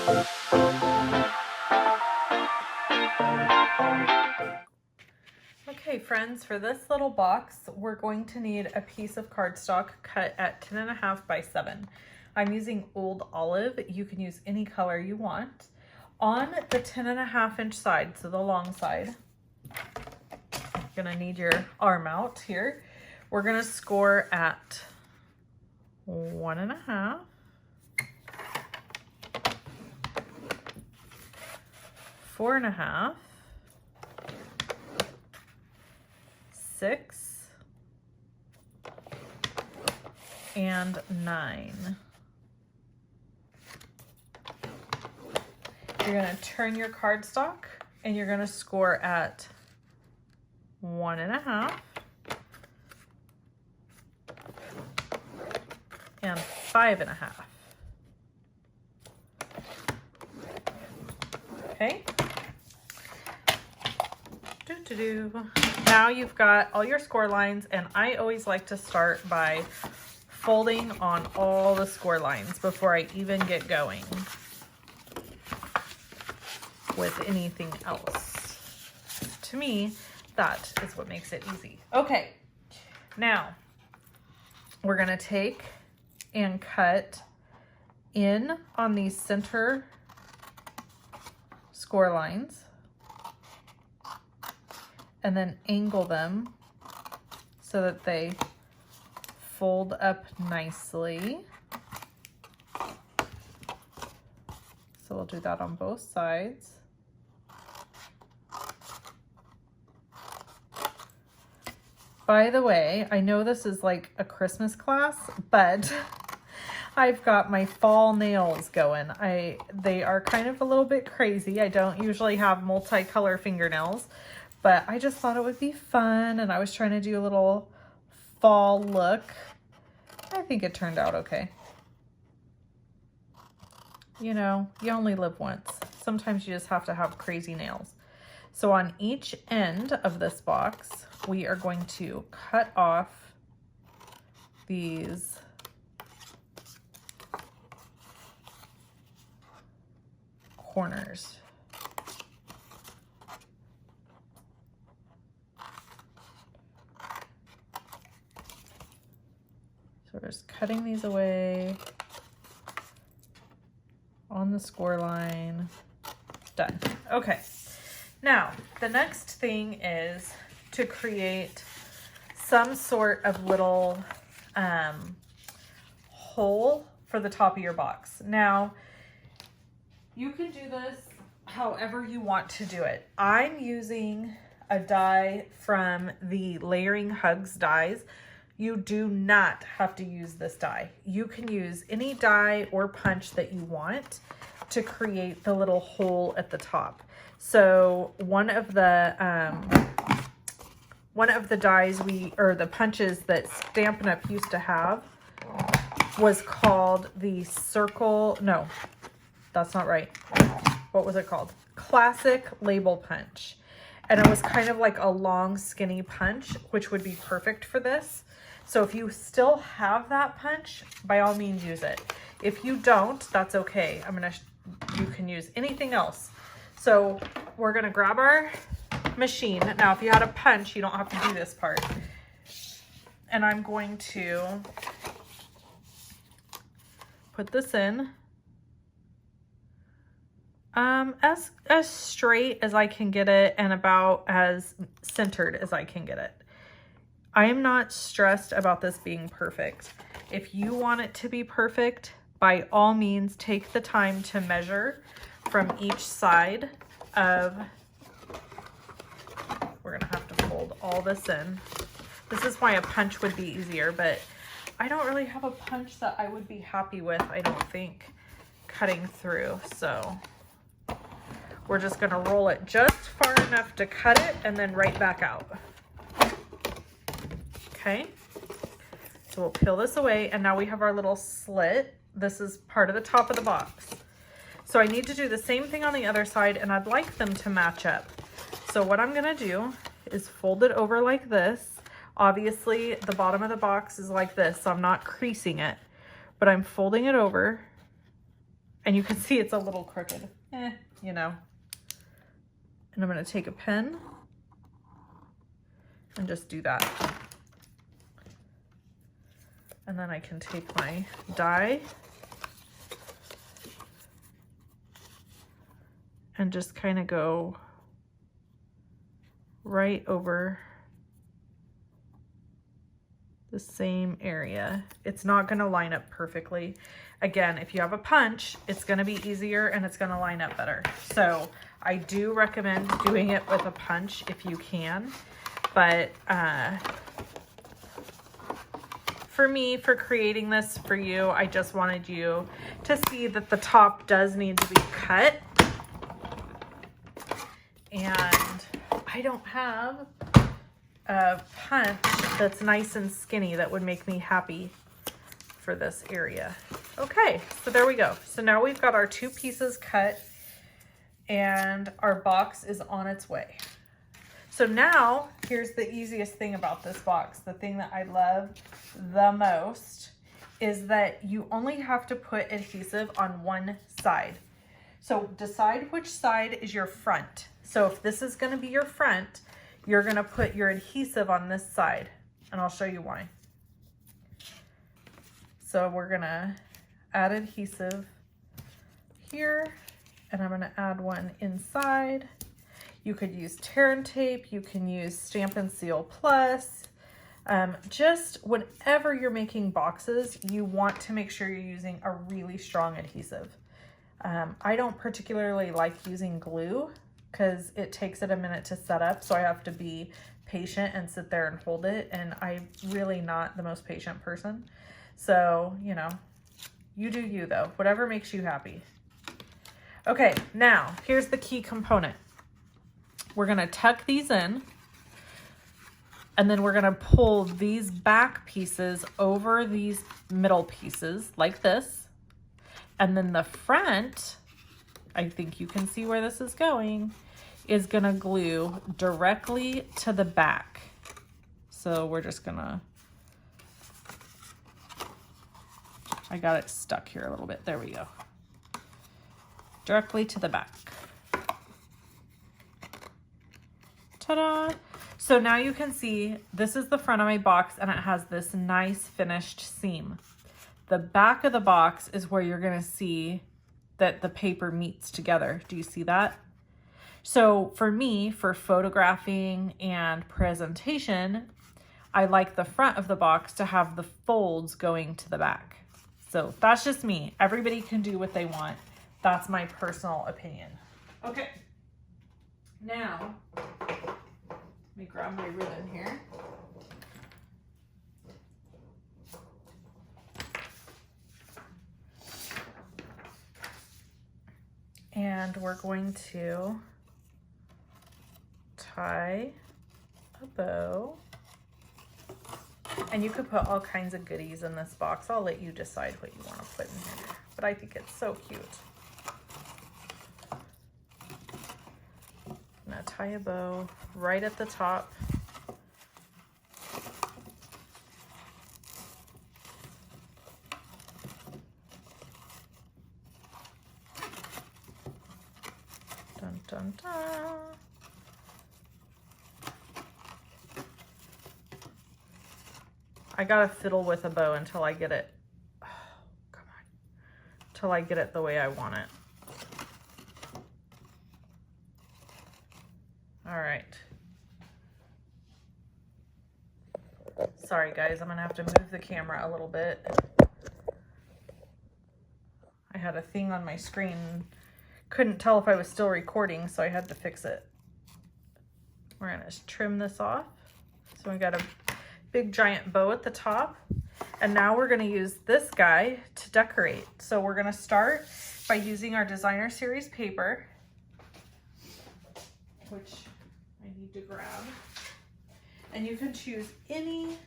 Okay friends, for this little box, we're going to need a piece of cardstock cut at 10.5 by 7. I'm using Old Olive. You can use any color you want. On the 10.5 inch side, so the long side, you're gonna need your arm out here. We're gonna score at 1.5, 4.5, 6, and 9. You're going to turn your cardstock and you're going to score at 1.5 and 5.5. Okay. Now you've got all your score lines, and I always like to start by folding on all the score lines before I even get going with anything else. To me, that is what makes it easy. Okay, now we're gonna take and cut in on these center score lines and then angle them so that they fold up nicely. So we'll do that on both sides. By the way, I know this is like a Christmas class, but I've got my fall nails going. They are kind of a little bit crazy. I don't usually have multicolor fingernails, but I just thought it would be fun, and I was trying to do a little fall look. I think it turned out okay. You know, you only live once. Sometimes you just have to have crazy nails. So on each end of this box, we are going to cut off these corners. So we're just cutting these away on the score line. Done. Okay. Now, the next thing is to create some sort of little hole for the top of your box. Now, you can do this however you want to do it. I'm using a die from the Layering Hugs dies. You do not have to use this die. You can use any die or punch that you want to create the little hole at the top. So one of the dies the punches that Stampin' Up used to have was called the circle. No, that's not right. What was it called? Classic label punch. And it was kind of like a long skinny punch, which would be perfect for this. So if you still have that punch, by all means use it. If you don't, that's okay. You can use anything else. So we're gonna grab our machine. Now, if you had a punch, you don't have to do this part. And I'm going to put this in as straight as I can get it and about as centered as I can get it. I am not stressed about this being perfect. If you want it to be perfect, by all means, take the time to measure from each side of, we're gonna have to fold all this in. This is why a punch would be easier, but I don't really have a punch that I would be happy with, I don't think, cutting through. So we're just gonna roll it just far enough to cut it and then right back out. Okay, so we'll peel this away, and now we have our little slit. This is part of the top of the box. So I need to do the same thing on the other side, and I'd like them to match up. So what I'm gonna do is fold it over like this. Obviously, the bottom of the box is like this, so I'm not creasing it, but I'm folding it over And you can see it's a little crooked, you know. And I'm going to take a pen and just do that. And then I can take my die and just kind of go right over the same area. It's not going to line up perfectly. Again, if you have a punch, it's going to be easier and it's going to line up better. So I do recommend doing it with a punch if you can, but for me, for creating this for you, I just wanted you to see that the top does need to be cut. And I don't have a punch that's nice and skinny that would make me happy for this area. Okay, so there we go. So now we've got our 2 pieces cut and our box is on its way. So now here's the easiest thing about this box. The thing that I love the most is that you only have to put adhesive on one side. So decide which side is your front. So if this is going to be your front, you're going to put your adhesive on this side, and I'll show you why. So we're going to add adhesive here, and I'm going to add one inside. You could use tear and tape, you can use Stampin' Seal Plus. Just whenever you're making boxes, you want to make sure you're using a really strong adhesive. I don't particularly like using glue because it takes it a minute to set up, so I have to be patient and sit there and hold it, and I'm really not the most patient person. So, you know, you do you though, whatever makes you happy. Okay, now here's the key component. We're gonna tuck these in, and then we're gonna pull these back pieces over these middle pieces like this. And then the front, I think you can see where this is going, is gonna glue directly to the back. So we're just gonna, I got it stuck here a little bit. There we go. Directly to the back. Ta-da! So now you can see this is the front of my box and it has this nice finished seam. The back of the box is where you're gonna see that the paper meets together. Do you see that? So for me, for photographing and presentation, I like the front of the box to have the folds going to the back. So that's just me. Everybody can do what they want. That's my personal opinion. Okay. Now, let me grab my ribbon here. And we're going to tie a bow. And you could put all kinds of goodies in this box. I'll let you decide what you want to put in here. But I think it's so cute. I'm gonna tie a bow right at the top. Dun, dun, dun. I gotta fiddle with a bow until I get it, oh, come on, until I get it the way I want it. All right. Sorry guys, I'm gonna have to move the camera a little bit. I had a thing on my screen, couldn't tell if I was still recording, so I had to fix it. We're gonna trim this off. So we got a big giant bow at the top, and now we're gonna use this guy to decorate. So we're gonna start by using our designer series paper, which I need to grab. And you can choose any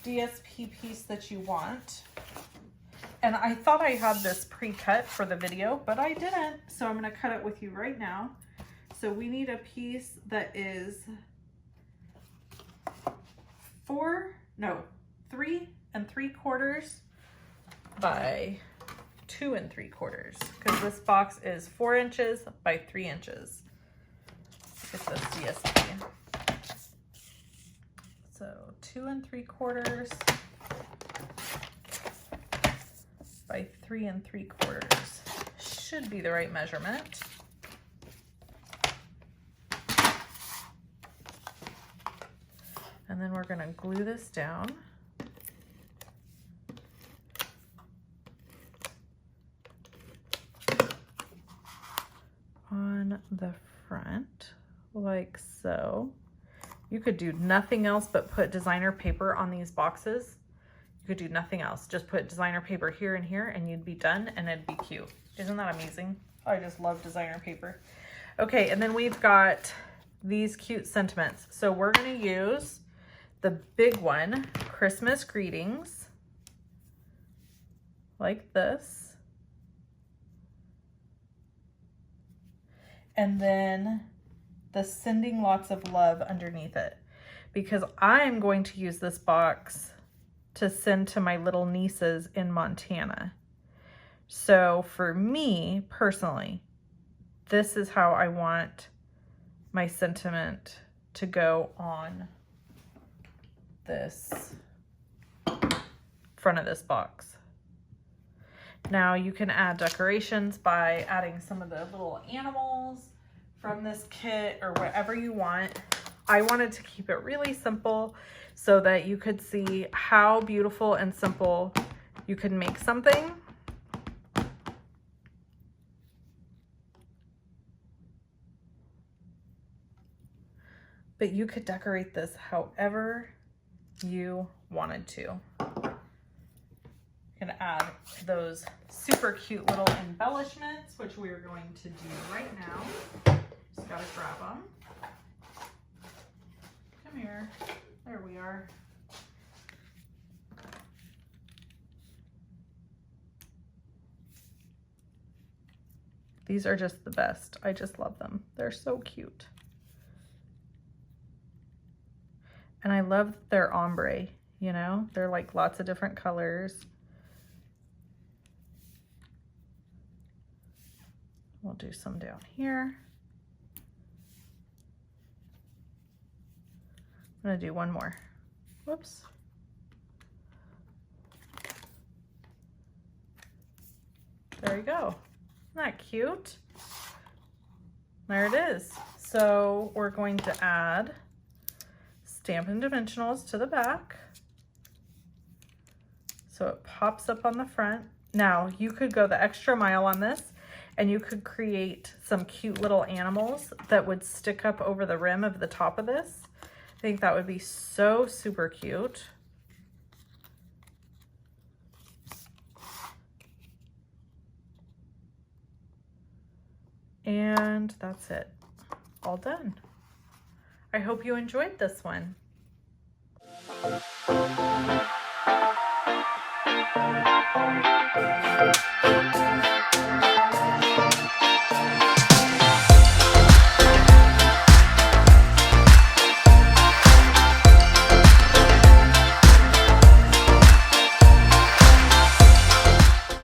DSP piece that you want. And I thought I had this pre-cut for the video, but I didn't. So I'm gonna cut it with you right now. So we need a piece that is 3 3/4 by 2 3/4 because this box is 4 inches by 3 inches. Get the CSP. So 2 3/4 by 3 3/4 should be the right measurement. And then we're going to glue this down. On the front, like so. You could do nothing else but put designer paper on these boxes. You could do nothing else. Just put designer paper here and here and you'd be done and it'd be cute. Isn't that amazing? I just love designer paper. Okay, and then we've got these cute sentiments. So we're going to use the big one, Christmas greetings, like this. And then the sending lots of love underneath it, because I'm going to use this box to send to my little nieces in Montana. So for me personally, this is how I want my sentiment to go on this front of this box. Now you can add decorations by adding some of the little animals from this kit or whatever you want. I wanted to keep it really simple so that you could see how beautiful and simple you can make something. But you could decorate this however you wanted to. Gonna add those super cute little embellishments, which we are going to do right now. Just gotta grab them. Come here. There we are. These are just the best. I just love them. They're so cute. And I love their ombre, you know? They're like lots of different colors. We'll do some down here. I'm gonna do one more. Whoops. There we go. Isn't that cute? There it is. So we're going to add Stampin' Dimensionals to the back. So it pops up on the front. Now you could go the extra mile on this and you could create some cute little animals that would stick up over the rim of the top of this. I think that would be so super cute. And that's it. All done. I hope you enjoyed this one.